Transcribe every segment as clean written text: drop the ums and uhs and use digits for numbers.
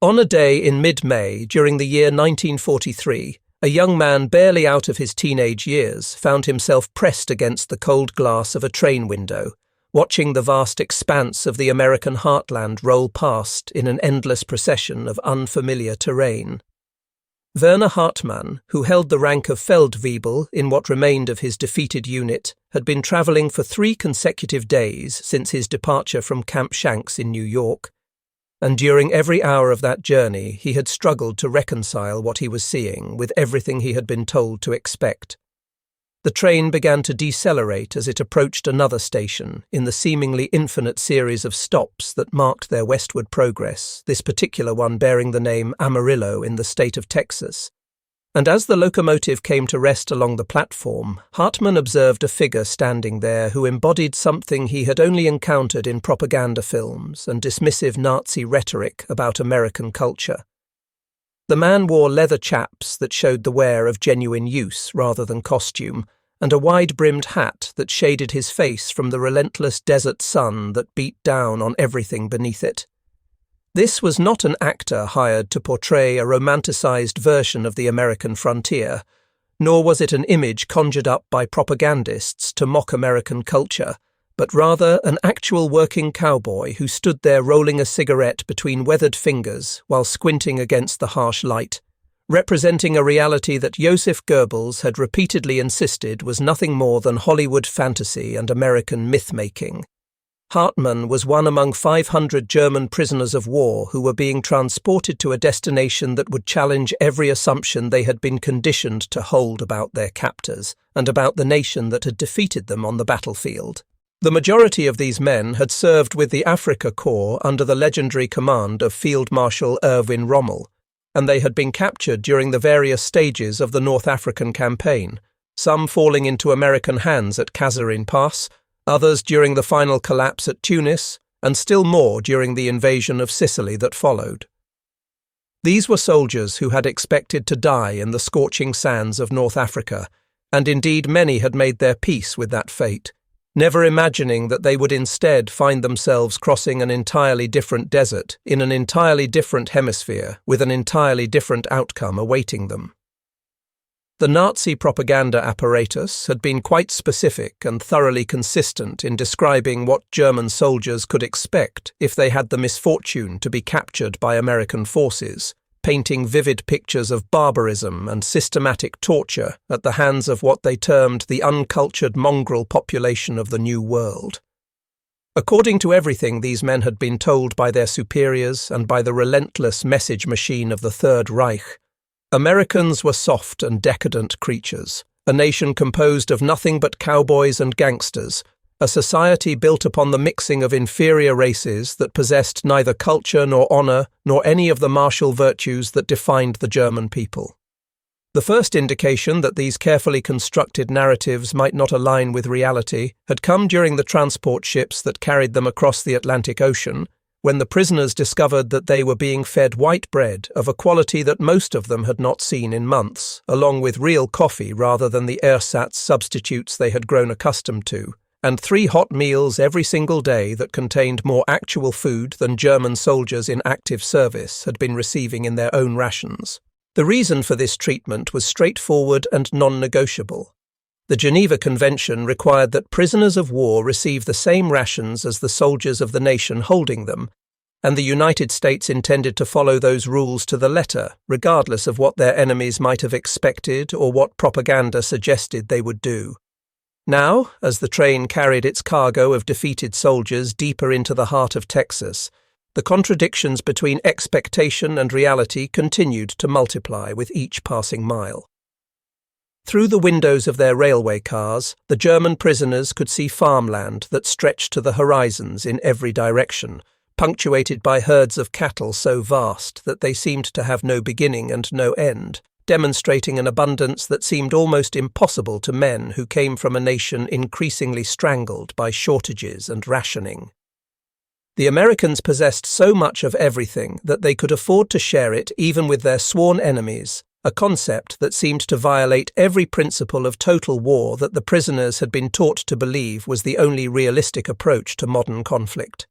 On a day in mid-May during the year 1943, a young man barely out of his teenage years found himself pressed against the cold glass of a train window, watching the vast expanse of the American heartland roll past in an endless procession of unfamiliar terrain. Werner Hartmann, who held the rank of Feldwebel in what remained of his defeated unit, had been travelling for 3 consecutive days since his departure from Camp Shanks in New York, and during every hour of that journey he had struggled to reconcile what he was seeing with everything he had been told to expect. The train began to decelerate as it approached another station in the seemingly infinite series of stops that marked their westward progress, this particular one bearing the name Amarillo in the state of Texas. And as the locomotive came to rest along the platform, Hartmann observed a figure standing there who embodied something he had only encountered in propaganda films and dismissive Nazi rhetoric about American culture. The man wore leather chaps that showed the wear of genuine use rather than costume, and a wide-brimmed hat that shaded his face from the relentless desert sun that beat down on everything beneath it. This was not an actor hired to portray a romanticized version of the American frontier, nor was it an image conjured up by propagandists to mock American culture, but rather an actual working cowboy who stood there rolling a cigarette between weathered fingers while squinting against the harsh light, representing a reality that Joseph Goebbels had repeatedly insisted was nothing more than Hollywood fantasy and American myth-making. Hartmann was one among 500 German prisoners of war who were being transported to a destination that would challenge every assumption they had been conditioned to hold about their captors and about the nation that had defeated them on the battlefield. The majority of these men had served with the Afrika Korps under the legendary command of Field Marshal Erwin Rommel, and they had been captured during the various stages of the North African campaign, some falling into American hands at Kasserine Pass, others during the final collapse at Tunis, and still more during the invasion of Sicily that followed. These were soldiers who had expected to die in the scorching sands of North Africa, and indeed many had made their peace with that fate, never imagining that they would instead find themselves crossing an entirely different desert in an entirely different hemisphere with an entirely different outcome awaiting them. The Nazi propaganda apparatus had been quite specific and thoroughly consistent in describing what German soldiers could expect if they had the misfortune to be captured by American forces, painting vivid pictures of barbarism and systematic torture at the hands of what they termed the uncultured mongrel population of the New World. According to everything these men had been told by their superiors and by the relentless message machine of the Third Reich, Americans were soft and decadent creatures, a nation composed of nothing but cowboys and gangsters, a society built upon the mixing of inferior races that possessed neither culture nor honor nor any of the martial virtues that defined the German people. The first indication that these carefully constructed narratives might not align with reality had come during the transport ships that carried them across the Atlantic Ocean, when the prisoners discovered that they were being fed white bread of a quality that most of them had not seen in months, along with real coffee rather than the ersatz substitutes they had grown accustomed to, and 3 hot meals every single day that contained more actual food than German soldiers in active service had been receiving in their own rations. The reason for this treatment was straightforward and non-negotiable. The Geneva Convention required that prisoners of war receive the same rations as the soldiers of the nation holding them, and the United States intended to follow those rules to the letter, regardless of what their enemies might have expected or what propaganda suggested they would do. Now, as the train carried its cargo of defeated soldiers deeper into the heart of Texas, the contradictions between expectation and reality continued to multiply with each passing mile. Through the windows of their railway cars, the German prisoners could see farmland that stretched to the horizons in every direction, punctuated by herds of cattle so vast that they seemed to have no beginning and no end, demonstrating an abundance that seemed almost impossible to men who came from a nation increasingly strangled by shortages and rationing. The Americans possessed so much of everything that they could afford to share it even with their sworn enemies, a concept that seemed to violate every principle of total war that the prisoners had been taught to believe was the only realistic approach to modern conflict.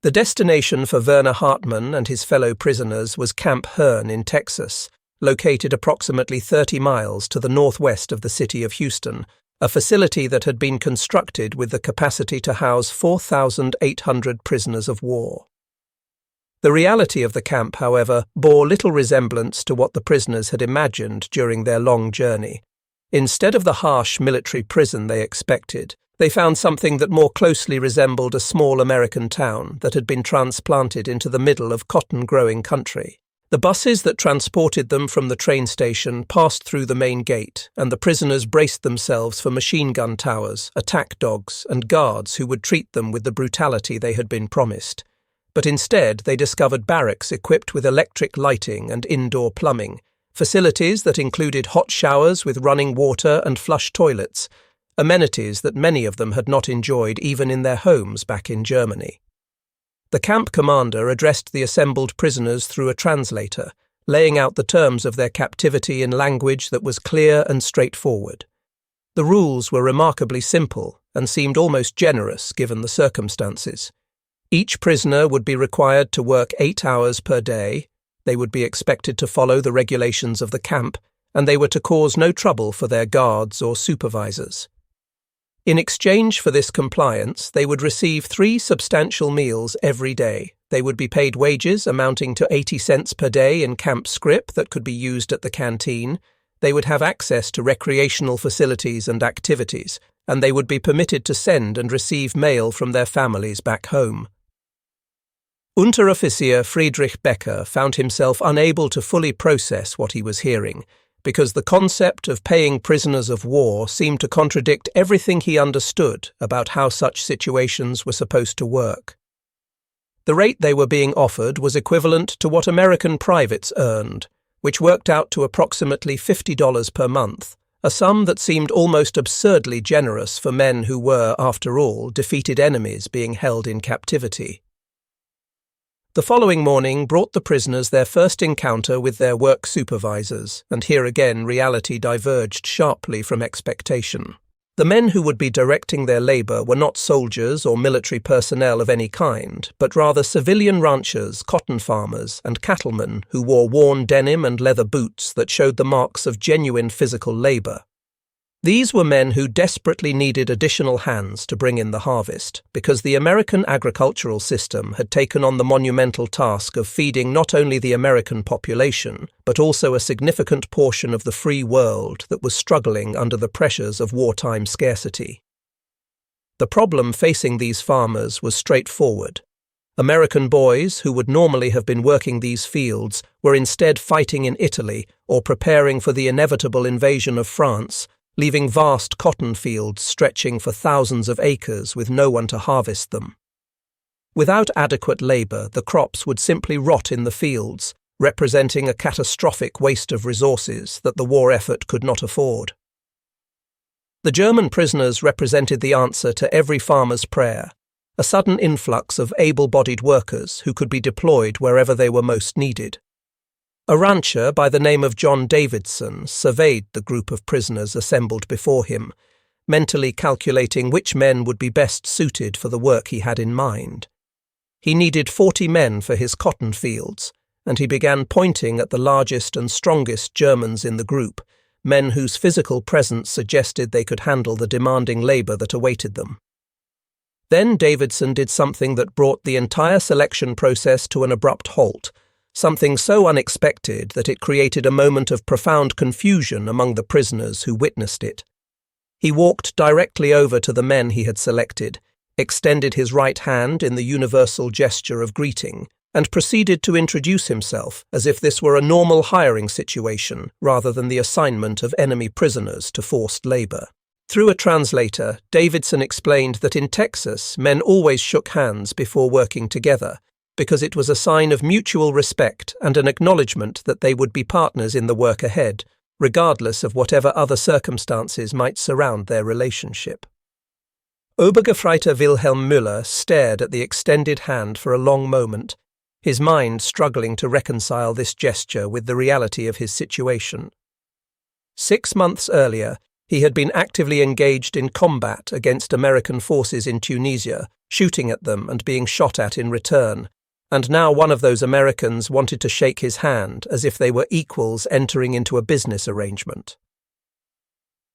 The destination for Werner Hartmann and his fellow prisoners was Camp Hearn in Texas, located approximately 30 miles to the northwest of the city of Houston, a facility that had been constructed with the capacity to house 4,800 prisoners of war. The reality of the camp, however, bore little resemblance to what the prisoners had imagined during their long journey. Instead of the harsh military prison they expected, they found something that more closely resembled a small American town that had been transplanted into the middle of cotton-growing country. The buses that transported them from the train station passed through the main gate, and the prisoners braced themselves for machine gun towers, attack dogs, and guards who would treat them with the brutality they had been promised. But instead they discovered barracks equipped with electric lighting and indoor plumbing, facilities that included hot showers with running water and flush toilets, amenities that many of them had not enjoyed even in their homes back in Germany. The camp commander addressed the assembled prisoners through a translator, laying out the terms of their captivity in language that was clear and straightforward. The rules were remarkably simple and seemed almost generous given the circumstances. Each prisoner would be required to work 8 hours per day, they would be expected to follow the regulations of the camp, and they were to cause no trouble for their guards or supervisors. In exchange for this compliance, they would receive 3 substantial meals every day. They would be paid wages amounting to 80 cents per day in camp scrip that could be used at the canteen. They would have access to recreational facilities and activities, and they would be permitted to send and receive mail from their families back home. Unteroffizier Friedrich Becker found himself unable to fully process what he was hearing, because the concept of paying prisoners of war seemed to contradict everything he understood about how such situations were supposed to work. The rate they were being offered was equivalent to what American privates earned, which worked out to approximately $50 per month, a sum that seemed almost absurdly generous for men who were, after all, defeated enemies being held in captivity. The following morning brought the prisoners their first encounter with their work supervisors, and here again reality diverged sharply from expectation. The men who would be directing their labor were not soldiers or military personnel of any kind, but rather civilian ranchers, cotton farmers, and cattlemen who wore worn denim and leather boots that showed the marks of genuine physical labor. These were men who desperately needed additional hands to bring in the harvest, because the American agricultural system had taken on the monumental task of feeding not only the American population, but also a significant portion of the free world that was struggling under the pressures of wartime scarcity. The problem facing these farmers was straightforward. American boys who would normally have been working these fields were instead fighting in Italy or preparing for the inevitable invasion of France, leaving vast cotton fields stretching for thousands of acres with no one to harvest them. Without adequate labor, the crops would simply rot in the fields, representing a catastrophic waste of resources that the war effort could not afford. The German prisoners represented the answer to every farmer's prayer, a sudden influx of able-bodied workers who could be deployed wherever they were most needed. A rancher by the name of John Davidson surveyed the group of prisoners assembled before him, mentally calculating which men would be best suited for the work he had in mind. He needed 40 men for his cotton fields, and he began pointing at the largest and strongest Germans in the group, men whose physical presence suggested they could handle the demanding labor that awaited them. Then Davidson did something that brought the entire selection process to an abrupt halt, something so unexpected that it created a moment of profound confusion among the prisoners who witnessed it. He walked directly over to the men he had selected, extended his right hand in the universal gesture of greeting, and proceeded to introduce himself as if this were a normal hiring situation rather than the assignment of enemy prisoners to forced labor. Through a translator, Davidson explained that in Texas, men always shook hands before working together, because it was a sign of mutual respect and an acknowledgement that they would be partners in the work ahead, regardless of whatever other circumstances might surround their relationship. Obergefreiter Wilhelm Müller stared at the extended hand for a long moment, his mind struggling to reconcile this gesture with the reality of his situation. 6 months earlier, He had been actively engaged in combat against American forces in Tunisia, shooting at them and being shot at in return, and now one of those Americans wanted to shake his hand as if they were equals entering into a business arrangement.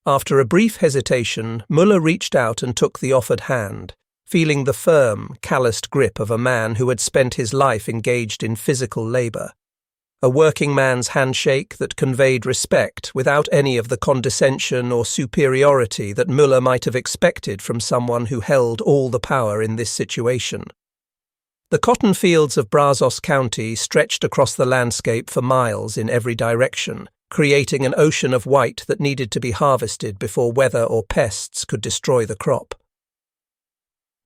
After a brief hesitation, Müller reached out and took the offered hand, feeling the firm, calloused grip of a man who had spent his life engaged in physical labour. A working man's handshake that conveyed respect without any of the condescension or superiority that Müller might have expected from someone who held all the power in this situation. The cotton fields of Brazos County stretched across the landscape for miles in every direction, creating an ocean of white that needed to be harvested before weather or pests could destroy the crop.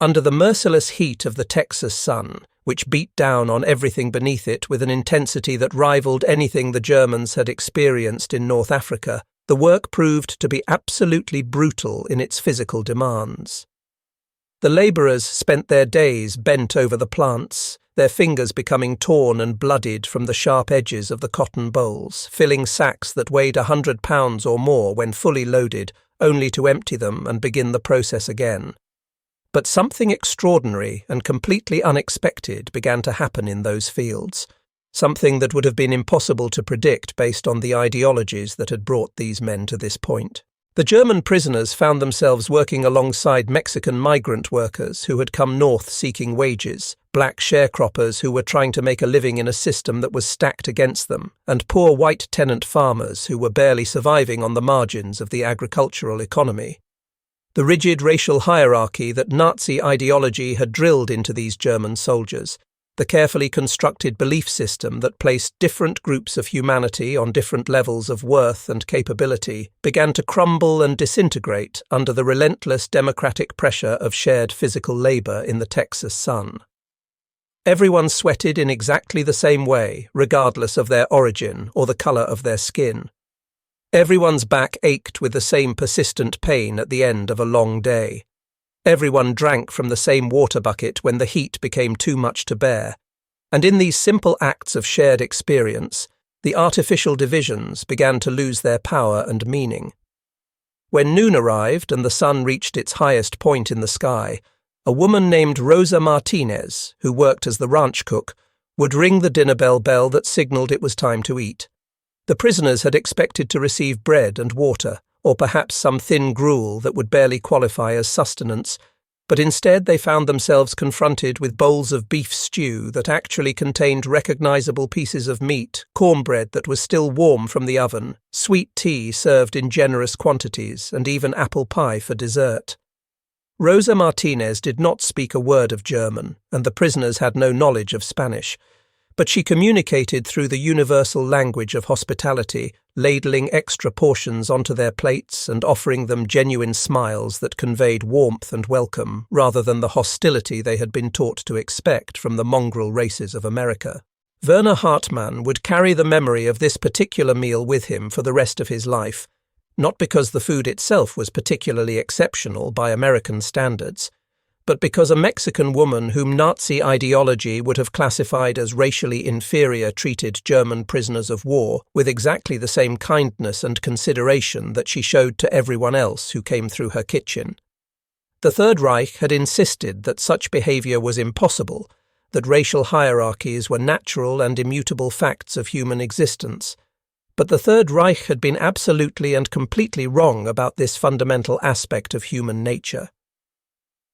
Under the merciless heat of the Texas sun, which beat down on everything beneath it with an intensity that rivaled anything the Germans had experienced in North Africa, the work proved to be absolutely brutal in its physical demands. The labourers spent their days bent over the plants, their fingers becoming torn and bloodied from the sharp edges of the cotton bolls, filling sacks that weighed 100 pounds or more when fully loaded, only to empty them and begin the process again. But something extraordinary and completely unexpected began to happen in those fields, something that would have been impossible to predict based on the ideologies that had brought these men to this point. The German prisoners found themselves working alongside Mexican migrant workers who had come north seeking wages, black sharecroppers who were trying to make a living in a system that was stacked against them, and poor white tenant farmers who were barely surviving on the margins of the agricultural economy. The rigid racial hierarchy that Nazi ideology had drilled into these German soldiers, the carefully constructed belief system that placed different groups of humanity on different levels of worth and capability, began to crumble and disintegrate under the relentless democratic pressure of shared physical labour in the Texas sun. Everyone sweated in exactly the same way, regardless of their origin or the colour of their skin. Everyone's back ached with the same persistent pain at the end of a long day. Everyone drank from the same water bucket when the heat became too much to bear. And in these simple acts of shared experience, the artificial divisions began to lose their power and meaning. When noon arrived and the sun reached its highest point in the sky, a woman named Rosa Martinez, who worked as the ranch cook, would ring the dinner bell that signalled it was time to eat. The prisoners had expected to receive bread and water, or perhaps some thin gruel that would barely qualify as sustenance, but instead they found themselves confronted with bowls of beef stew that actually contained recognizable pieces of meat, cornbread that was still warm from the oven, sweet tea served in generous quantities, and even apple pie for dessert. Rosa Martinez did not speak a word of German, and the prisoners had no knowledge of Spanish, but she communicated through the universal language of hospitality, ladling extra portions onto their plates and offering them genuine smiles that conveyed warmth and welcome rather than the hostility they had been taught to expect from the mongrel races of America. Werner Hartmann would carry the memory of this particular meal with him for the rest of his life, not because the food itself was particularly exceptional by American standards, but because a Mexican woman whom Nazi ideology would have classified as racially inferior treated German prisoners of war with exactly the same kindness and consideration that she showed to everyone else who came through her kitchen. The Third Reich had insisted that such behaviour was impossible, that racial hierarchies were natural and immutable facts of human existence. But the Third Reich had been absolutely and completely wrong about this fundamental aspect of human nature.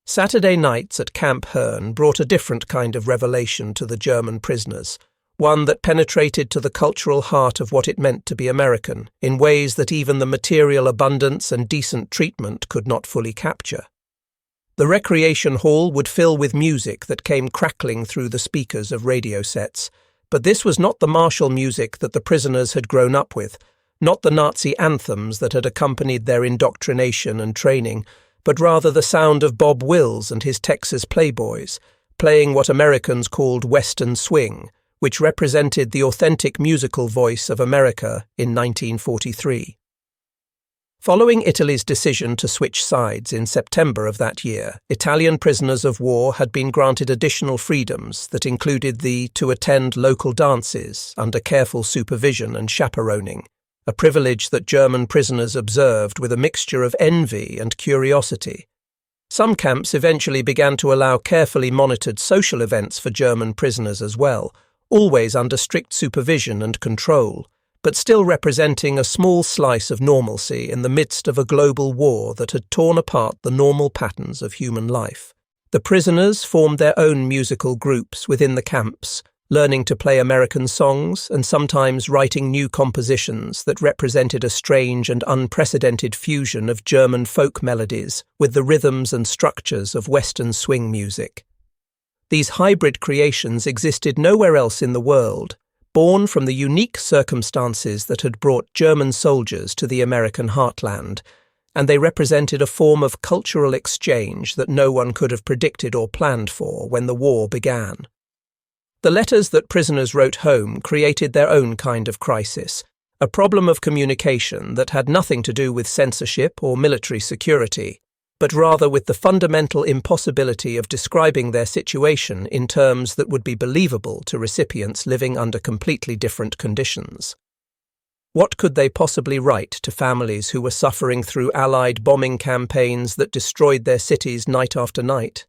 Saturday nights at Camp Herne brought a different kind of revelation to the German prisoners, one that penetrated to the cultural heart of what it meant to be American, in ways that even the material abundance and decent treatment could not fully capture. The recreation hall would fill with music that came crackling through the speakers of radio sets, but this was not the martial music that the prisoners had grown up with, not the Nazi anthems that had accompanied their indoctrination and training, but rather the sound of Bob Wills and his Texas Playboys, playing what Americans called Western swing, which represented the authentic musical voice of America in 1943. Following Italy's decision to switch sides in September of that year, Italian prisoners of war had been granted additional freedoms that included to attend local dances under careful supervision and chaperoning, a privilege that German prisoners observed with a mixture of envy and curiosity. Some camps eventually began to allow carefully monitored social events for German prisoners as well, always under strict supervision and control, but still representing a small slice of normalcy in the midst of a global war that had torn apart the normal patterns of human life. The prisoners formed their own musical groups within the camps, learning to play American songs and sometimes writing new compositions that represented a strange and unprecedented fusion of German folk melodies with the rhythms and structures of Western swing music. These hybrid creations existed nowhere else in the world, born from the unique circumstances that had brought German soldiers to the American heartland, and they represented a form of cultural exchange that no one could have predicted or planned for when the war began. The letters that prisoners wrote home created their own kind of crisis, a problem of communication that had nothing to do with censorship or military security, but rather with the fundamental impossibility of describing their situation in terms that would be believable to recipients living under completely different conditions. What could they possibly write to families who were suffering through Allied bombing campaigns that destroyed their cities night after night?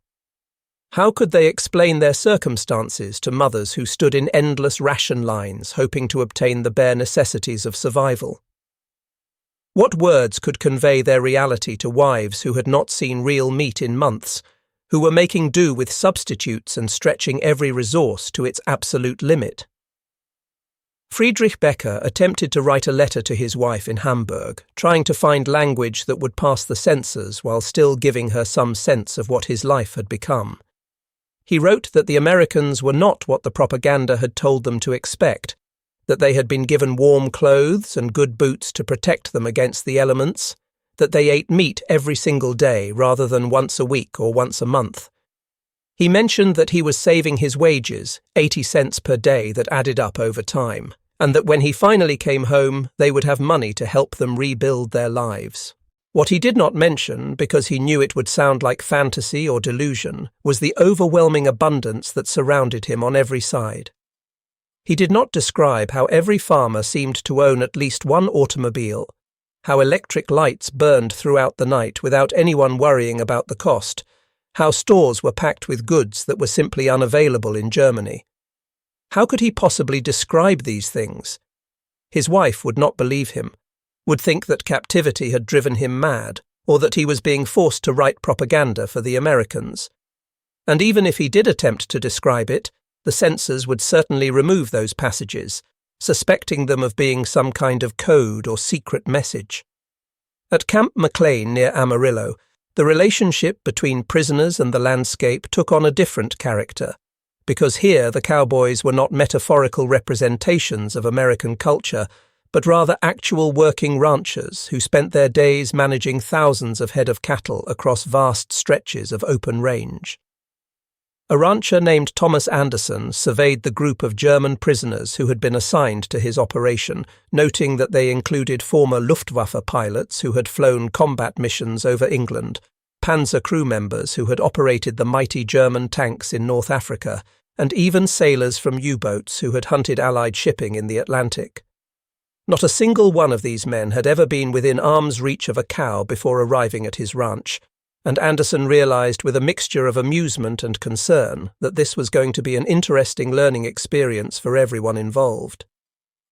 How could they explain their circumstances to mothers who stood in endless ration lines hoping to obtain the bare necessities of survival? What words could convey their reality to wives who had not seen real meat in months, who were making do with substitutes and stretching every resource to its absolute limit? Friedrich Becker attempted to write a letter to his wife in Hamburg, trying to find language that would pass the censors while still giving her some sense of what his life had become. He wrote that the Americans were not what the propaganda had told them to expect, that they had been given warm clothes and good boots to protect them against the elements, that they ate meat every single day rather than once a week or once a month. He mentioned that he was saving his wages, 80 cents per day that added up over time, and that when he finally came home, they would have money to help them rebuild their lives. What he did not mention, because he knew it would sound like fantasy or delusion, was the overwhelming abundance that surrounded him on every side. He did not describe how every farmer seemed to own at least one automobile, how electric lights burned throughout the night without anyone worrying about the cost, how stores were packed with goods that were simply unavailable in Germany. How could he possibly describe these things? His wife would not believe him, would think that captivity had driven him mad, or that he was being forced to write propaganda for the Americans. And even if he did attempt to describe it, the censors would certainly remove those passages, suspecting them of being some kind of code or secret message. At Camp McLean near Amarillo, the relationship between prisoners and the landscape took on a different character, because here the cowboys were not metaphorical representations of American culture, but rather actual working ranchers who spent their days managing thousands of head of cattle across vast stretches of open range. A rancher named Thomas Anderson surveyed the group of German prisoners who had been assigned to his operation, noting that they included former Luftwaffe pilots who had flown combat missions over England, Panzer crew members who had operated the mighty German tanks in North Africa, and even sailors from U-boats who had hunted Allied shipping in the Atlantic. Not a single one of these men had ever been within arm's reach of a cow before arriving at his ranch, and Anderson realized with a mixture of amusement and concern that this was going to be an interesting learning experience for everyone involved.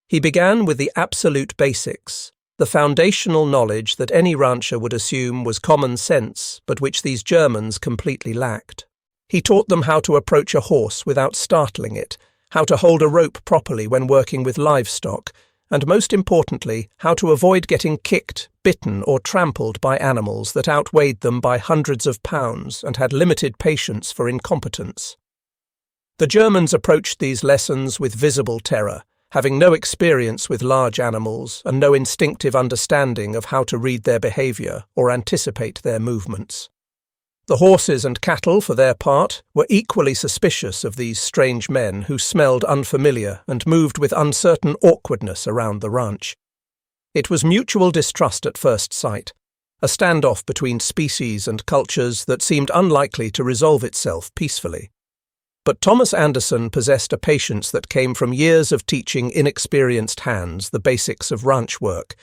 He began with the absolute basics, the foundational knowledge that any rancher would assume was common sense, but which these Germans completely lacked. He taught them how to approach a horse without startling it, how to hold a rope properly when working with livestock, and most importantly, how to avoid getting kicked, bitten or trampled by animals that outweighed them by hundreds of pounds and had limited patience for incompetence. The Germans approached these lessons with visible terror, having no experience with large animals and no instinctive understanding of how to read their behavior or anticipate their movements. The horses and cattle, for their part, were equally suspicious of these strange men who smelled unfamiliar and moved with uncertain awkwardness around the ranch. It was mutual distrust at first sight, a standoff between species and cultures that seemed unlikely to resolve itself peacefully. But Thomas Anderson possessed a patience that came from years of teaching inexperienced hands the basics of ranch work,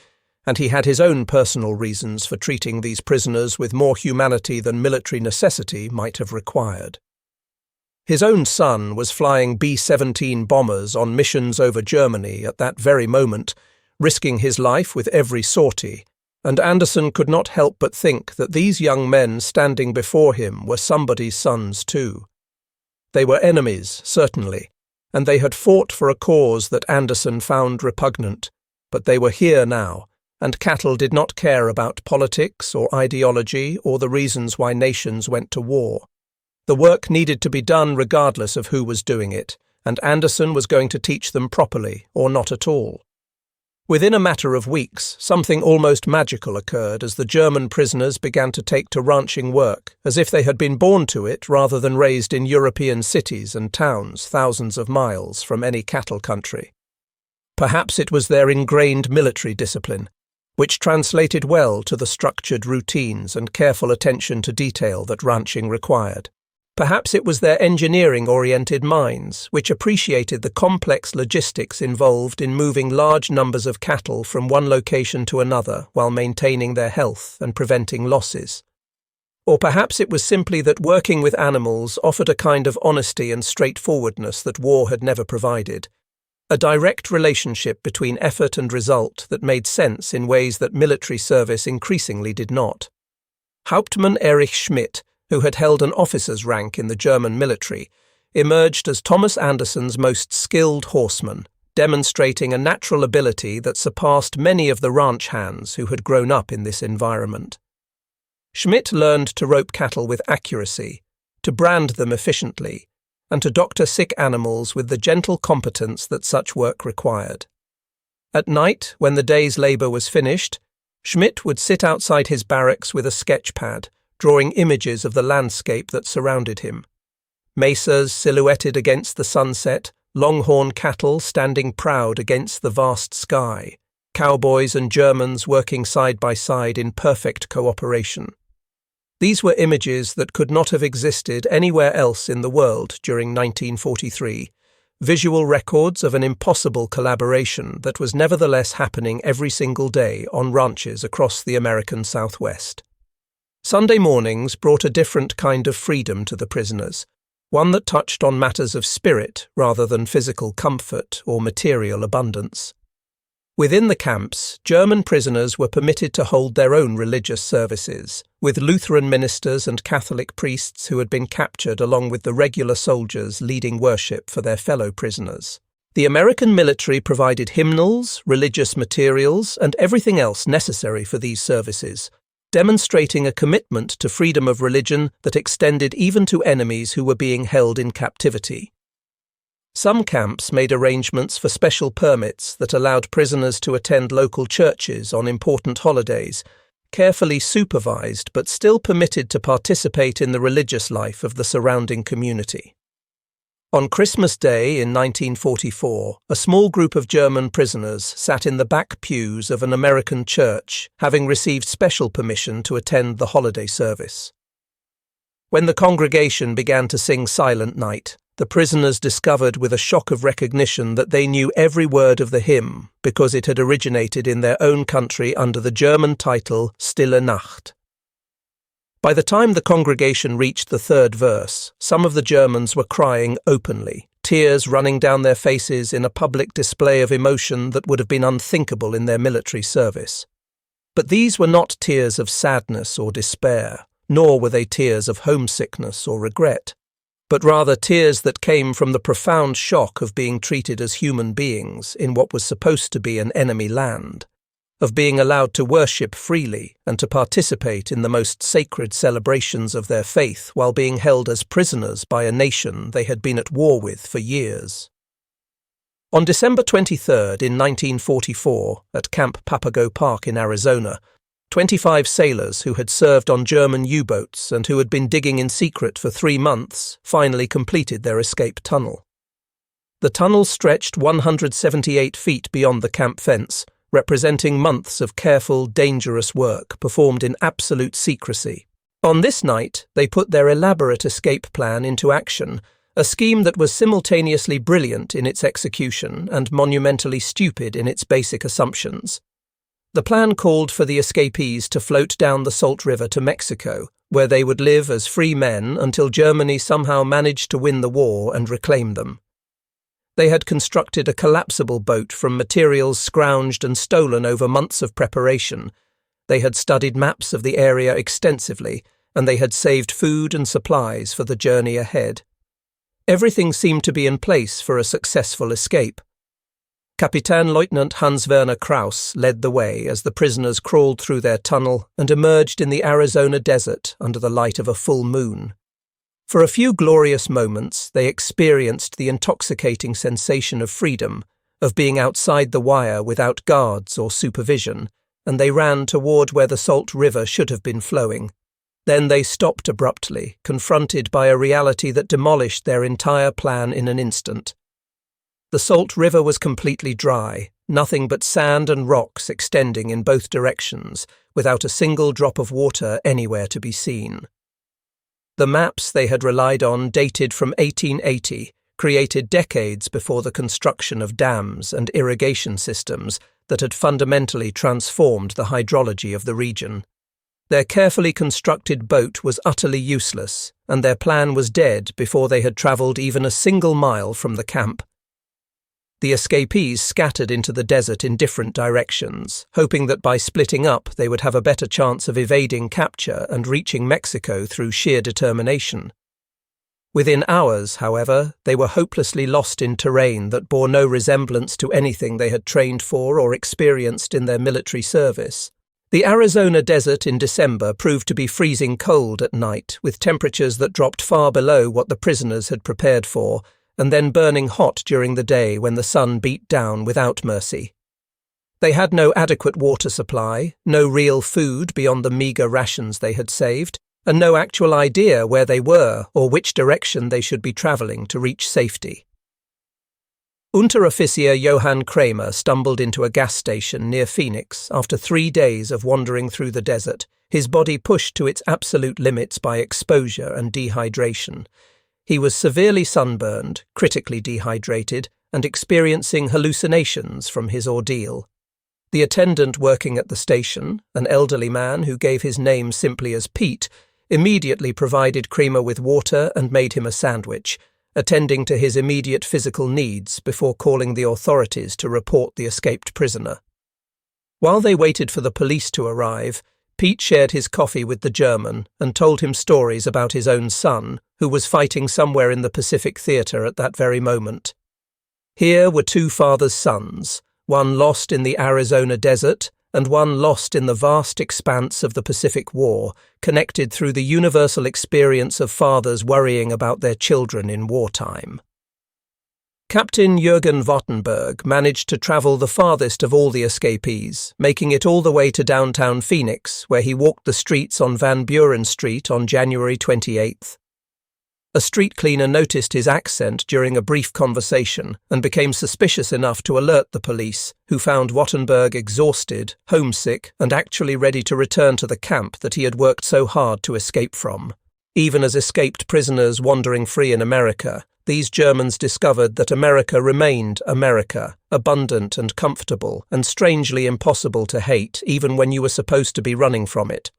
and he had his own personal reasons for treating these prisoners with more humanity than military necessity might have required. His own son was flying B-17 bombers on missions over Germany at that very moment, risking his life with every sortie, and Anderson could not help but think that these young men standing before him were somebody's sons too. They were enemies, certainly, and they had fought for a cause that Anderson found repugnant, but they were here now, and cattle did not care about politics or ideology or the reasons why nations went to war. The work needed to be done regardless of who was doing it, and Anderson was going to teach them properly or not at all. Within a matter of weeks, something almost magical occurred as the German prisoners began to take to ranching work, as if they had been born to it rather than raised in European cities and towns thousands of miles from any cattle country. Perhaps it was their ingrained military discipline, which translated well to the structured routines and careful attention to detail that ranching required. Perhaps it was their engineering-oriented minds, which appreciated the complex logistics involved in moving large numbers of cattle from one location to another while maintaining their health and preventing losses. Or perhaps it was simply that working with animals offered a kind of honesty and straightforwardness that war had never provided, a direct relationship between effort and result that made sense in ways that military service increasingly did not. Hauptmann Erich Schmidt, who had held an officer's rank in the German military, emerged as Thomas Anderson's most skilled horseman, demonstrating a natural ability that surpassed many of the ranch hands who had grown up in this environment. Schmidt learned to rope cattle with accuracy, to brand them efficiently, and to doctor sick animals with the gentle competence that such work required. At night, when the day's labour was finished, Schmidt would sit outside his barracks with a sketch pad, drawing images of the landscape that surrounded him. Mesas silhouetted against the sunset, longhorn cattle standing proud against the vast sky, cowboys and Germans working side by side in perfect cooperation. These were images that could not have existed anywhere else in the world during 1943, visual records of an impossible collaboration that was nevertheless happening every single day on ranches across the American Southwest. Sunday mornings brought a different kind of freedom to the prisoners, one that touched on matters of spirit rather than physical comfort or material abundance. Within the camps, German prisoners were permitted to hold their own religious services, with Lutheran ministers and Catholic priests who had been captured along with the regular soldiers leading worship for their fellow prisoners. The American military provided hymnals, religious materials, and everything else necessary for these services, demonstrating a commitment to freedom of religion that extended even to enemies who were being held in captivity. Some camps made arrangements for special permits that allowed prisoners to attend local churches on important holidays, carefully supervised but still permitted to participate in the religious life of the surrounding community. On Christmas Day in 1944, a small group of German prisoners sat in the back pews of an American church, having received special permission to attend the holiday service. When the congregation began to sing Silent Night, the prisoners discovered with a shock of recognition that they knew every word of the hymn because it had originated in their own country under the German title Stille Nacht. By the time the congregation reached the third verse, some of the Germans were crying openly, tears running down their faces in a public display of emotion that would have been unthinkable in their military service. But these were not tears of sadness or despair, nor were they tears of homesickness or regret, but rather tears that came from the profound shock of being treated as human beings in what was supposed to be an enemy land, of being allowed to worship freely and to participate in the most sacred celebrations of their faith while being held as prisoners by a nation they had been at war with for years. On December 23rd in 1944, at Camp Papago Park in Arizona, 25 sailors who had served on German U-boats and who had been digging in secret for 3 months finally completed their escape tunnel. The tunnel stretched 178 feet beyond the camp fence, representing months of careful, dangerous work performed in absolute secrecy. On this night, they put their elaborate escape plan into action a scheme that was simultaneously brilliant in its execution and monumentally stupid in its basic assumptions. The plan called for the escapees to float down the Salt River to Mexico, where they would live as free men until Germany somehow managed to win the war and reclaim them. They had constructed a collapsible boat from materials scrounged and stolen over months of preparation. They had studied maps of the area extensively, and they had saved food and supplies for the journey ahead. Everything seemed to be in place for a successful escape. Kapitänleutnant Hans-Werner Krauss led the way as the prisoners crawled through their tunnel and emerged in the Arizona desert under the light of a full moon. For a few glorious moments, they experienced the intoxicating sensation of freedom, of being outside the wire without guards or supervision, and they ran toward where the Salt River should have been flowing. Then they stopped abruptly, confronted by a reality that demolished their entire plan in an instant. The Salt River was completely dry, nothing but sand and rocks extending in both directions, without a single drop of water anywhere to be seen. The maps they had relied on dated from 1880, created decades before the construction of dams and irrigation systems that had fundamentally transformed the hydrology of the region. Their carefully constructed boat was utterly useless, and their plan was dead before they had travelled even a single mile from the camp. The escapees scattered into the desert in different directions, hoping that by splitting up they would have a better chance of evading capture and reaching Mexico through sheer determination. Within hours, however, they were hopelessly lost in terrain that bore no resemblance to anything they had trained for or experienced in their military service. The Arizona desert in December proved to be freezing cold at night, with temperatures that dropped far below what the prisoners had prepared for, and then burning hot during the day when the sun beat down without mercy. They had no adequate water supply, no real food beyond the meagre rations they had saved, and no actual idea where they were or which direction they should be travelling to reach safety. Unteroffizier Johann Kramer stumbled into a gas station near Phoenix after 3 days of wandering through the desert, his body pushed to its absolute limits by exposure and dehydration. He was severely sunburned, critically dehydrated, and experiencing hallucinations from his ordeal. The attendant working at the station, an elderly man who gave his name simply as Pete, immediately provided Kramer with water and made him a sandwich, attending to his immediate physical needs before calling the authorities to report the escaped prisoner. While they waited for the police to arrive, Pete shared his coffee with the German and told him stories about his own son, who was fighting somewhere in the Pacific Theatre at that very moment. Here were 2 father's sons, one lost in the Arizona desert and one lost in the vast expanse of the Pacific War, connected through the universal experience of fathers worrying about their children in wartime. Captain Jürgen Wattenberg managed to travel the farthest of all the escapees, making it all the way to downtown Phoenix, where he walked the streets on Van Buren Street on January 28th. A street cleaner noticed his accent during a brief conversation and became suspicious enough to alert the police, who found Wattenberg exhausted, homesick, and actually ready to return to the camp that he had worked so hard to escape from. Even as escaped prisoners wandering free in America, these Germans discovered that America remained America, abundant and comfortable, and strangely impossible to hate even when you were supposed to be running from it.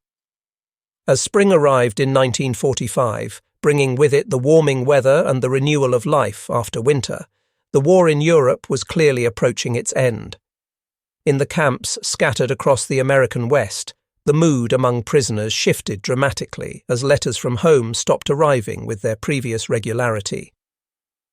As spring arrived in 1945, bringing with it the warming weather and the renewal of life after winter, the war in Europe was clearly approaching its end. In the camps scattered across the American West, the mood among prisoners shifted dramatically as letters from home stopped arriving with their previous regularity.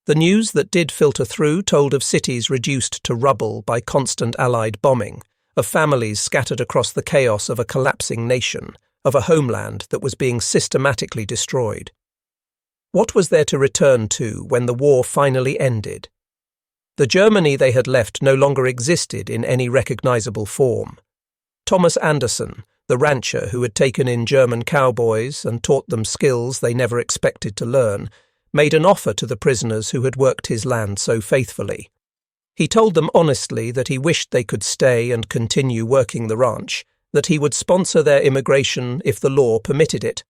The news that did filter through told of cities reduced to rubble by constant Allied bombing, of families scattered across the chaos of a collapsing nation, of a homeland that was being systematically destroyed. What was there to return to when the war finally ended? The Germany they had left no longer existed in any recognizable form. Thomas Anderson, the rancher who had taken in German cowboys and taught them skills they never expected to learn, made an offer to the prisoners who had worked his land so faithfully. He told them honestly that he wished they could stay and continue working the ranch, that he would sponsor their immigration if the law permitted it.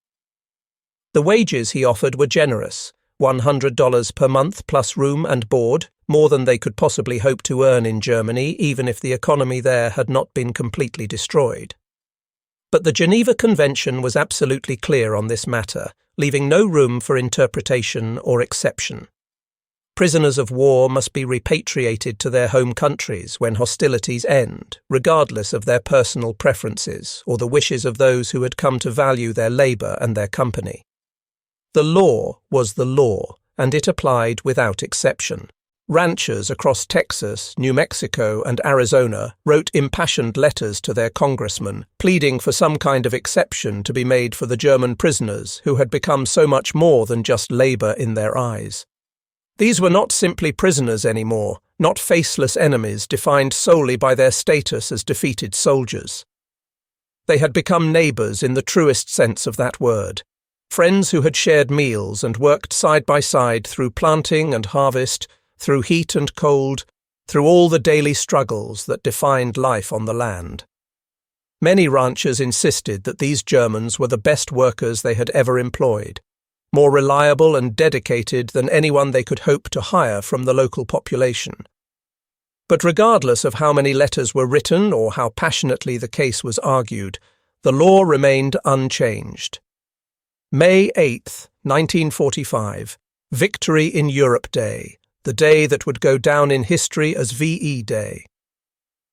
The wages he offered were generous, $100 per month plus room and board, more than they could possibly hope to earn in Germany, even if the economy there had not been completely destroyed. But the Geneva Convention was absolutely clear on this matter, leaving no room for interpretation or exception. Prisoners of war must be repatriated to their home countries when hostilities end, regardless of their personal preferences or the wishes of those who had come to value their labour and their company. The law was the law, and it applied without exception. Ranchers across Texas, New Mexico, and Arizona wrote impassioned letters to their congressmen, pleading for some kind of exception to be made for the German prisoners who had become so much more than just labour in their eyes. These were not simply prisoners anymore, not faceless enemies defined solely by their status as defeated soldiers. They had become neighbours in the truest sense of that word, friends who had shared meals and worked side by side through planting and harvest, through heat and cold, through all the daily struggles that defined life on the land. Many ranchers insisted that these Germans were the best workers they had ever employed, more reliable and dedicated than anyone they could hope to hire from the local population. But regardless of how many letters were written or how passionately the case was argued, the law remained unchanged. May 8, 1945, Victory in Europe Day, the day that would go down in history as VE Day.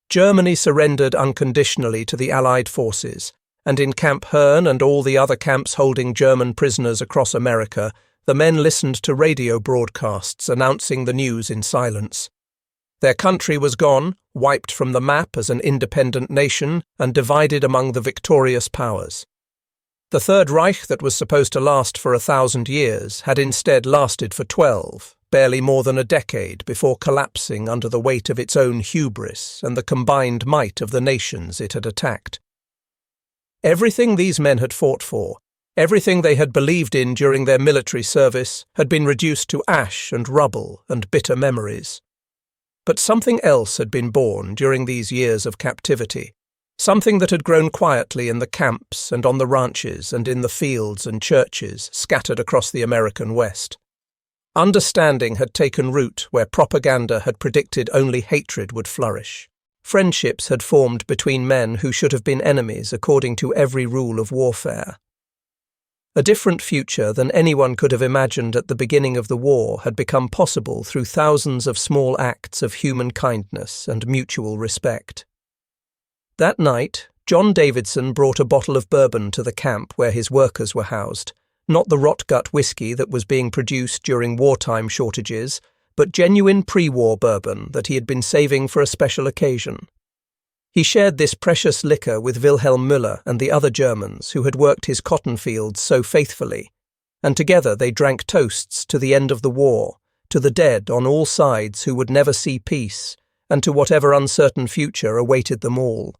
Germany surrendered unconditionally to the Allied forces, and in Camp Herne and all the other camps holding German prisoners across America, the men listened to radio broadcasts announcing the news in silence. Their country was gone, wiped from the map as an independent nation, and divided among the victorious powers. The Third Reich that was supposed to last for 1,000 years had instead lasted for 12, barely more than a decade before collapsing under the weight of its own hubris and the combined might of the nations it had attacked. Everything these men had fought for, everything they had believed in during their military service, had been reduced to ash and rubble and bitter memories. But something else had been born during these years of captivity, something that had grown quietly in the camps and on the ranches and in the fields and churches scattered across the American West. Understanding had taken root where propaganda had predicted only hatred would flourish. Friendships had formed between men who should have been enemies according to every rule of warfare. A different future than anyone could have imagined at the beginning of the war had become possible through thousands of small acts of human kindness and mutual respect. That night, John Davidson brought a bottle of bourbon to the camp where his workers were housed, not the rot-gut whiskey that was being produced during wartime shortages, but genuine pre-war bourbon that he had been saving for a special occasion. He shared this precious liquor with Wilhelm Müller and the other Germans who had worked his cotton fields so faithfully, and together they drank toasts to the end of the war, to the dead on all sides who would never see peace, and to whatever uncertain future awaited them all.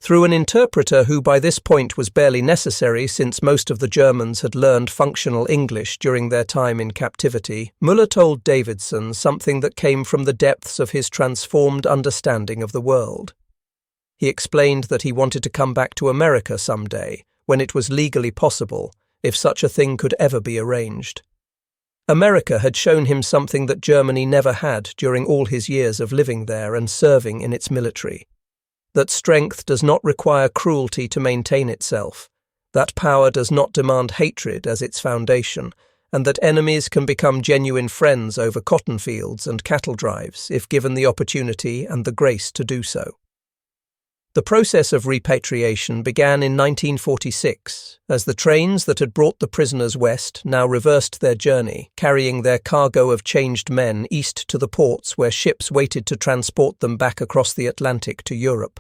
Through an interpreter who by this point was barely necessary since most of the Germans had learned functional English during their time in captivity, Müller told Davidson something that came from the depths of his transformed understanding of the world. He explained that he wanted to come back to America someday, when it was legally possible, if such a thing could ever be arranged. America had shown him something that Germany never had during all his years of living there and serving in its military. That strength does not require cruelty to maintain itself, that power does not demand hatred as its foundation, and that enemies can become genuine friends over cotton fields and cattle drives if given the opportunity and the grace to do so. The process of repatriation began in 1946, as the trains that had brought the prisoners west now reversed their journey, carrying their cargo of changed men east to the ports where ships waited to transport them back across the Atlantic to Europe.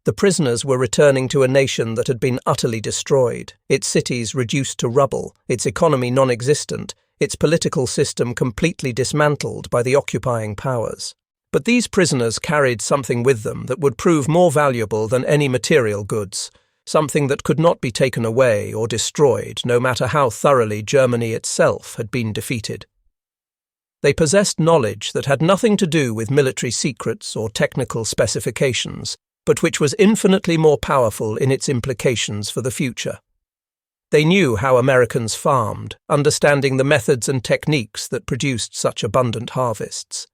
The prisoners were returning to a nation that had been utterly destroyed, its cities reduced to rubble, its economy non-existent, its political system completely dismantled by the occupying powers. But these prisoners carried something with them that would prove more valuable than any material goods, something that could not be taken away or destroyed no matter how thoroughly Germany itself had been defeated. They possessed knowledge that had nothing to do with military secrets or technical specifications, but which was infinitely more powerful in its implications for the future. They knew how Americans farmed, understanding the methods and techniques that produced such abundant harvests.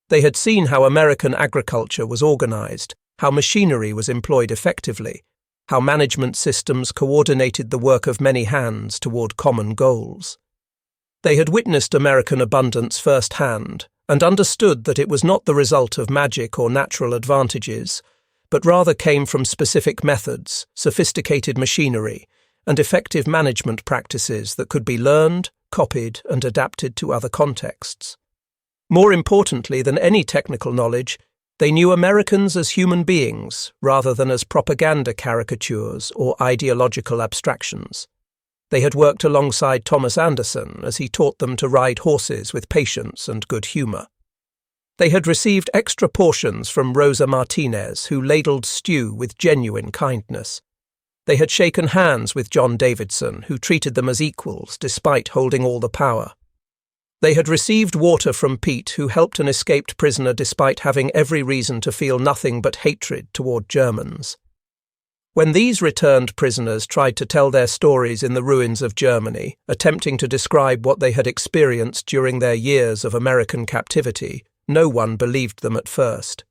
They had seen how American agriculture was organized, how machinery was employed effectively, how management systems coordinated the work of many hands toward common goals. They had witnessed American abundance firsthand and understood that it was not the result of magic or natural advantages, but rather came from specific methods, sophisticated machinery, and effective management practices that could be learned, copied, and adapted to other contexts. More importantly than any technical knowledge, they knew Americans as human beings rather than as propaganda caricatures or ideological abstractions. They had worked alongside Thomas Anderson as he taught them to ride horses with patience and good humor. They had received extra portions from Rosa Martinez, who ladled stew with genuine kindness. They had shaken hands with John Davidson, who treated them as equals despite holding all the power. They had received water from Pete, who helped an escaped prisoner despite having every reason to feel nothing but hatred toward Germans. When these returned prisoners tried to tell their stories in the ruins of Germany, attempting to describe what they had experienced during their years of American captivity, no one believed them at first.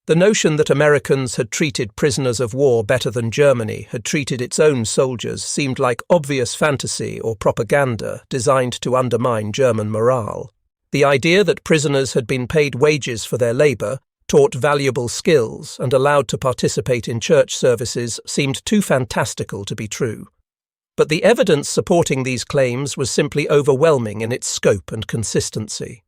The notion that Americans had treated prisoners of war better than Germany had treated its own soldiers seemed like obvious fantasy or propaganda designed to undermine German morale. The idea that prisoners had been paid wages for their labor, taught valuable skills, and allowed to participate in church services seemed too fantastical to be true. But the evidence supporting these claims was simply overwhelming in its scope and consistency.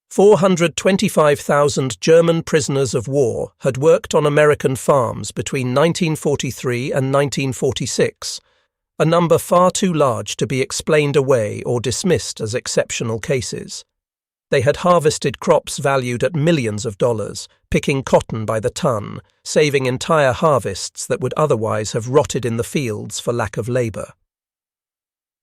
425,000 German prisoners of war had worked on American farms between 1943 and 1946, a number far too large to be explained away or dismissed as exceptional cases. They had harvested crops valued at millions of dollars, picking cotton by the ton, saving entire harvests that would otherwise have rotted in the fields for lack of labor.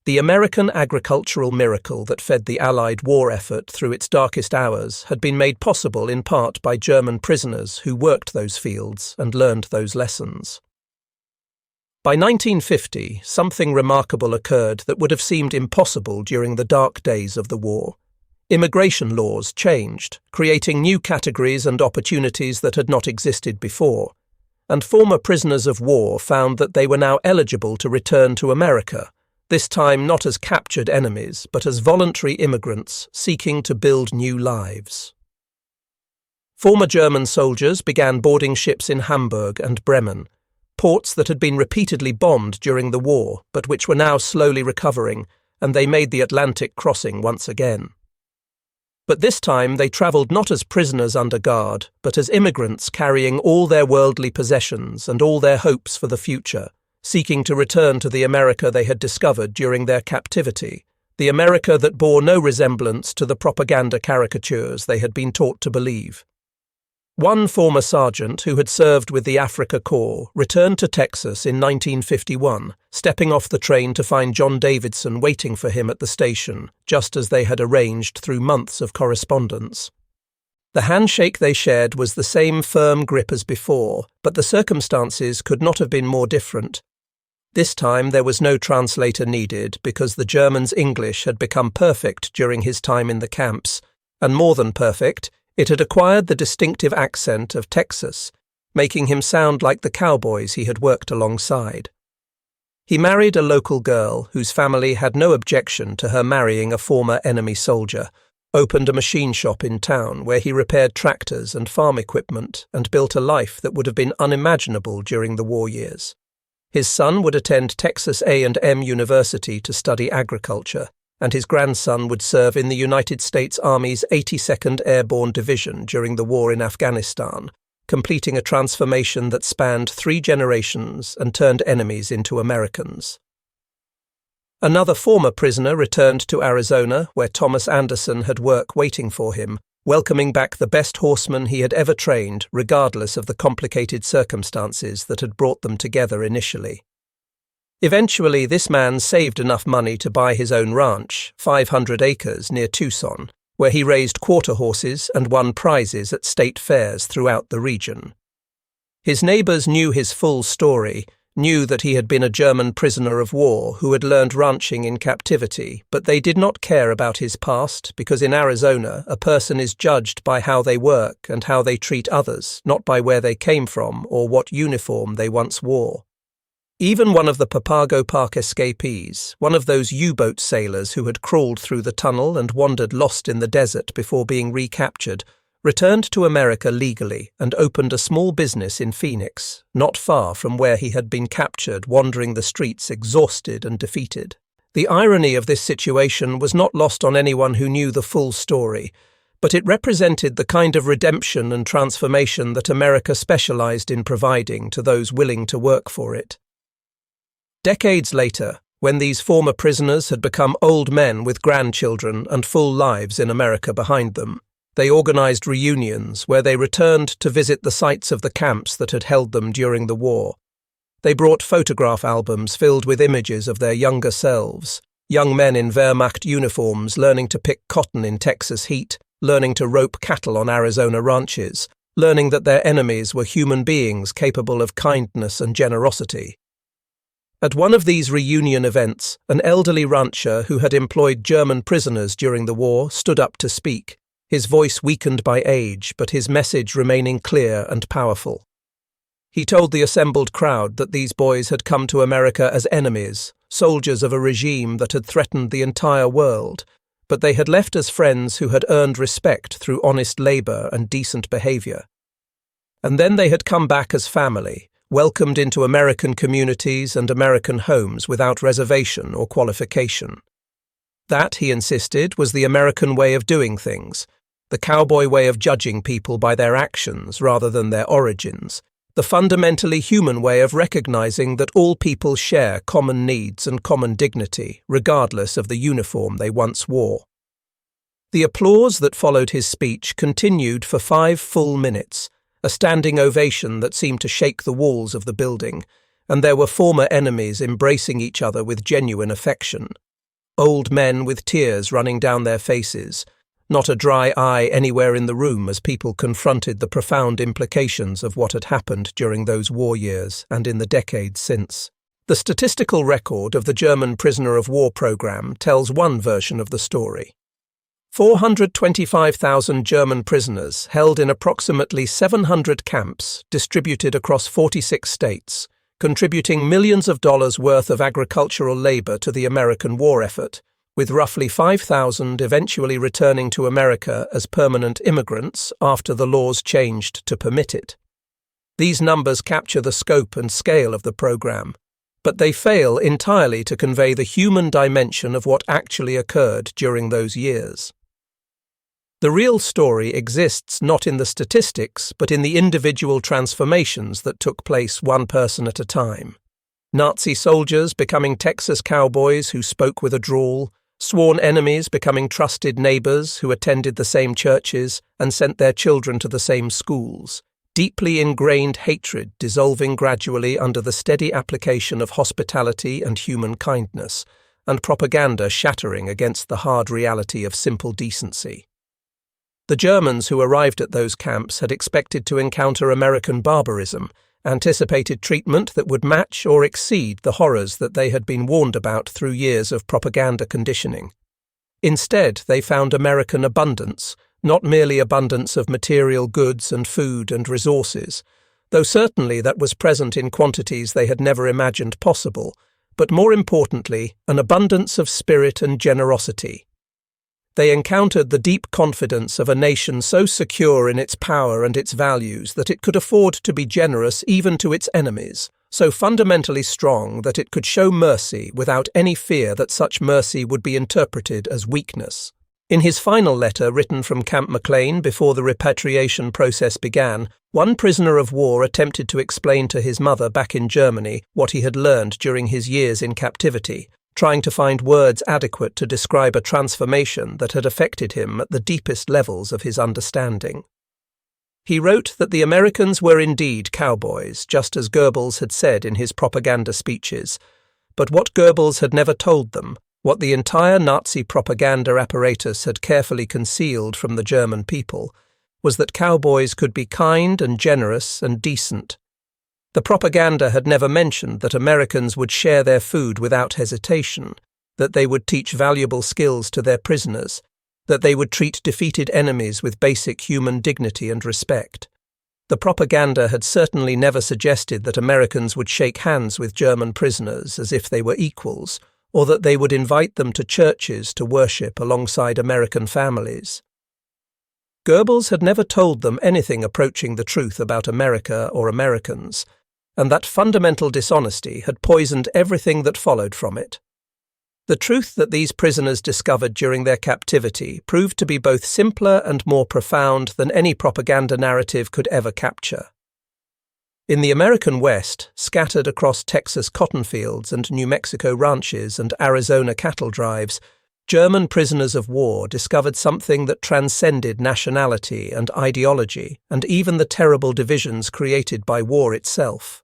The American agricultural miracle that fed the Allied war effort through its darkest hours had been made possible in part by German prisoners who worked those fields and learned those lessons. By 1950, something remarkable occurred that would have seemed impossible during the dark days of the war. Immigration laws changed, creating new categories and opportunities that had not existed before, and former prisoners of war found that they were now eligible to return to America, this time not as captured enemies, but as voluntary immigrants seeking to build new lives. Former German soldiers began boarding ships in Hamburg and Bremen, ports that had been repeatedly bombed during the war, but which were now slowly recovering, and they made the Atlantic crossing once again. But this time they travelled not as prisoners under guard, but as immigrants carrying all their worldly possessions and all their hopes for the future, seeking to return to the America they had discovered during their captivity, the America that bore no resemblance to the propaganda caricatures they had been taught to believe. One former sergeant who had served with the Africa Corps returned to Texas in 1951, stepping off the train to find John Davidson waiting for him at the station, just as they had arranged through months of correspondence. The handshake they shared was the same firm grip as before, but the circumstances could not have been more different. This time there was no translator needed because the German's English had become perfect during his time in the camps, and more than perfect, it had acquired the distinctive accent of Texas, making him sound like the cowboys he had worked alongside. He married a local girl whose family had no objection to her marrying a former enemy soldier, opened a machine shop in town where he repaired tractors and farm equipment and built a life that would have been unimaginable during the war years. His son would attend Texas A&M University to study agriculture, and his grandson would serve in the United States Army's 82nd Airborne Division during the war in Afghanistan, completing a transformation that spanned 3 generations and turned enemies into Americans. Another former prisoner returned to Arizona, where Thomas Anderson had work waiting for him, welcoming back the best horseman he had ever trained, regardless of the complicated circumstances that had brought them together initially. Eventually, this man saved enough money to buy his own ranch, 500 acres near Tucson, where he raised quarter horses and won prizes at state fairs throughout the region. His neighbors knew his full story, knew that he had been a German prisoner of war who had learned ranching in captivity, but they did not care about his past because in Arizona, a person is judged by how they work and how they treat others, not by where they came from or what uniform they once wore. Even one of the Papago Park escapees, one of those U-boat sailors who had crawled through the tunnel and wandered lost in the desert before being recaptured, returned to America legally and opened a small business in Phoenix, not far from where he had been captured, wandering the streets exhausted and defeated. The irony of this situation was not lost on anyone who knew the full story, but it represented the kind of redemption and transformation that America specialized in providing to those willing to work for it. Decades later, when these former prisoners had become old men with grandchildren and full lives in America behind them, they organized reunions where they returned to visit the sites of the camps that had held them during the war. They brought photograph albums filled with images of their younger selves, young men in Wehrmacht uniforms learning to pick cotton in Texas heat, learning to rope cattle on Arizona ranches, learning that their enemies were human beings capable of kindness and generosity. At one of these reunion events, an elderly rancher who had employed German prisoners during the war stood up to speak, his voice weakened by age, but his message remaining clear and powerful. He told the assembled crowd that these boys had come to America as enemies, soldiers of a regime that had threatened the entire world, but they had left as friends who had earned respect through honest labor and decent behavior. And then they had come back as family, welcomed into American communities and American homes without reservation or qualification. That, he insisted, was the American way of doing things, the cowboy way of judging people by their actions rather than their origins, the fundamentally human way of recognizing that all people share common needs and common dignity, regardless of the uniform they once wore. The applause that followed his speech continued for 5 full minutes, a standing ovation that seemed to shake the walls of the building, and there were former enemies embracing each other with genuine affection. Old men with tears running down their faces, not a dry eye anywhere in the room as people confronted the profound implications of what had happened during those war years and in the decades since. The statistical record of the German prisoner of war program tells one version of the story. 425,000 German prisoners held in approximately 700 camps distributed across 46 states, contributing millions of dollars worth of agricultural labor to the American war effort, with roughly 5,000 eventually returning to America as permanent immigrants after the laws changed to permit it. These numbers capture the scope and scale of the program, but they fail entirely to convey the human dimension of what actually occurred during those years. The real story exists not in the statistics, but in the individual transformations that took place one person at a time. Nazi soldiers becoming Texas cowboys who spoke with a drawl, sworn enemies becoming trusted neighbors who attended the same churches and sent their children to the same schools, deeply ingrained hatred dissolving gradually under the steady application of hospitality and human kindness, and propaganda shattering against the hard reality of simple decency. The Germans who arrived at those camps had expected to encounter American barbarism, anticipated treatment that would match or exceed the horrors that they had been warned about through years of propaganda conditioning. Instead, they found American abundance, not merely abundance of material goods and food and resources, though certainly that was present in quantities they had never imagined possible, but more importantly, an abundance of spirit and generosity. They encountered the deep confidence of a nation so secure in its power and its values that it could afford to be generous even to its enemies, so fundamentally strong that it could show mercy without any fear that such mercy would be interpreted as weakness. In his final letter written from Camp McLean before the repatriation process began, one prisoner of war attempted to explain to his mother back in Germany what he had learned during his years in captivity, trying to find words adequate to describe a transformation that had affected him at the deepest levels of his understanding. He wrote that the Americans were indeed cowboys, just as Goebbels had said in his propaganda speeches, but what Goebbels had never told them, what the entire Nazi propaganda apparatus had carefully concealed from the German people, was that cowboys could be kind and generous and decent. The propaganda had never mentioned that Americans would share their food without hesitation, that they would teach valuable skills to their prisoners, that they would treat defeated enemies with basic human dignity and respect. The propaganda had certainly never suggested that Americans would shake hands with German prisoners as if they were equals, or that they would invite them to churches to worship alongside American families. Goebbels had never told them anything approaching the truth about America or Americans, and that fundamental dishonesty had poisoned everything that followed from it. The truth that these prisoners discovered during their captivity proved to be both simpler and more profound than any propaganda narrative could ever capture. In the American West, scattered across Texas cotton fields and New Mexico ranches and Arizona cattle drives, German prisoners of war discovered something that transcended nationality and ideology and even the terrible divisions created by war itself.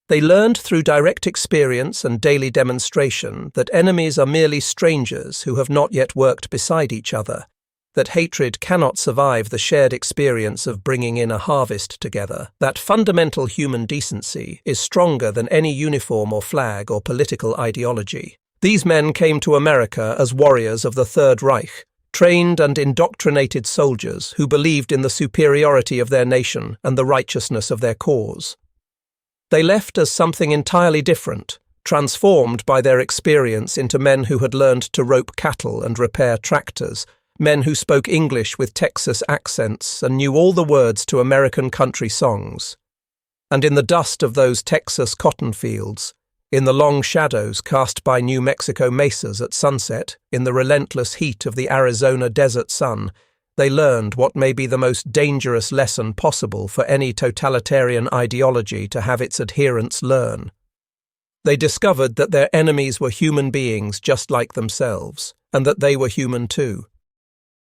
They learned through direct experience and daily demonstration that enemies are merely strangers who have not yet worked beside each other, that hatred cannot survive the shared experience of bringing in a harvest together, that fundamental human decency is stronger than any uniform or flag or political ideology. These men came to America as warriors of the Third Reich, trained and indoctrinated soldiers who believed in the superiority of their nation and the righteousness of their cause. They left as something entirely different, transformed by their experience into men who had learned to rope cattle and repair tractors, men who spoke English with Texas accents and knew all the words to American country songs. And in the dust of those Texas cotton fields, in the long shadows cast by New Mexico mesas at sunset, in the relentless heat of the Arizona desert sun, they learned what may be the most dangerous lesson possible for any totalitarian ideology to have its adherents learn. They discovered that their enemies were human beings just like themselves, and that they were human too.